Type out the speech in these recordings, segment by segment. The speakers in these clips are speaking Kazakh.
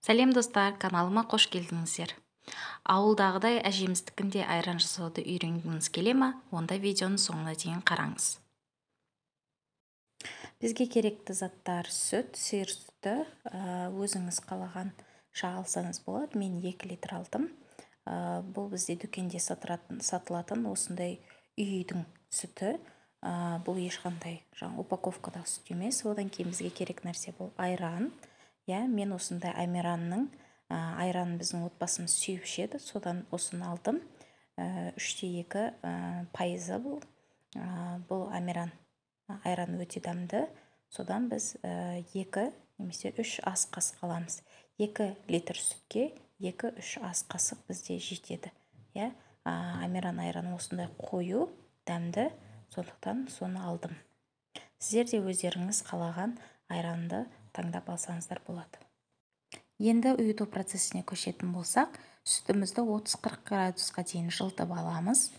Сәлем достар, каналыма қош келдіңіздер. Ауылдағыдай әжеміздікінде айран жасауды үйренгіңіз келе ма? Онда видеоны соңына дейін қараңыз. Бізге керекті заттар сүт, сиыр сүті, өзіңіз қалаған алсаңыз болады. Мен 2 литр алдым. Бұл бізде дүкенде сатылатын осындай үйдің сүті. Бұл ешқандай упаковкадағы сүт емес. Одан кейін бізге керек нәрсе бұл айран. Мен осындай айранның айранын біздің отбасымыз сүйіп ішеді, содан осыны алдым. 3/2 пайызы бұл. Бұл айран өте дәмді. Содан біз 2 немесе 3 ас қасық аламыз. 2 литр сүтке 2-3 ас қасық бізде жетеді. Айран осындай қою, дәмді, сондықтан соны алдым. Сіздер де өздеріңіз қалаған айранды таңдап алсаңыздар болады. Енді ұйыту процесіне көшетін болсақ, сүтімізді 30-40 градусқа дейін жылытып аламыз.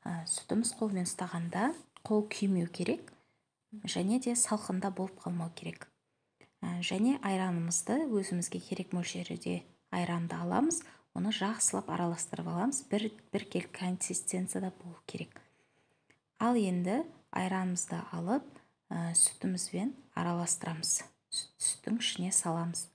Сүтіміз қолмен ұстағанда қол күймеу керек, және де салқында болып қалмау керек. Және айранымызды өзімізге керек мөлшерде айранды аламыз, оны жақсылап араластырып аламыз, бір кел консистенцияда болу керек. Ал енді айранымызды алып, сүтімізбен араластырамыз. Сүттің ішіне саламыз.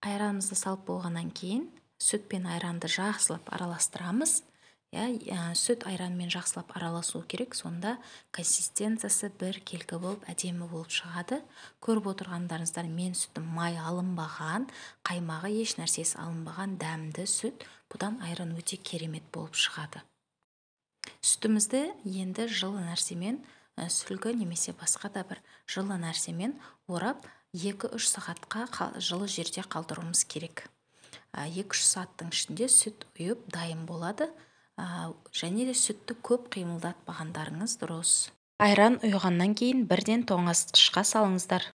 Айранымызды салып болғаннан кейін сүт пен айранды жақсылап араластырамыз. Сүт айранмен жақсылап араласу керек, сонда консистенциясы бір келкі болып, әдемі болып шығады. Көріп отырғандарыңыздар, мен сүтім май алынбаған, қаймағы еш нәрсесі алынбаған дәмді сүт. Бұдан айран өте керемет болып шығады. Сүтімізді енді жылы нәрсемен, сүлгі немесе басқа да бір жылы нәрсемен орап 2-3 сағатқа жылы жерде қалдыруымыз керек. 2-3 сағаттың ішінде сүт ұйып дайын болады. Және де сүтті көп қимылдатпағандарыңыз дұрыс. Айран ұйғаннан кейін бірден тоңазытқышқа салыңыздар.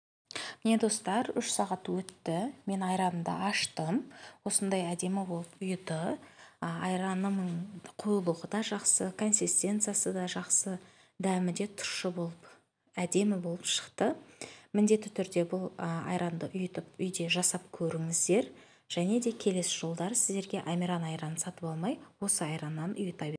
Міне достар, 3 сағат өтті. Мен айранымды аштым. Осындай әдемі болып ұйыды. Айранымның қоюлығы да жақсы, консистенциясы да жақсы, дәмі де тұщы болып, әдемі болып шықты. Міндетті түрде бұл айранды ұйытып үйде жасап көріңіздер. Және де келесі жолдары сіздерге айран сатып алмай, осы айраннан ұйыта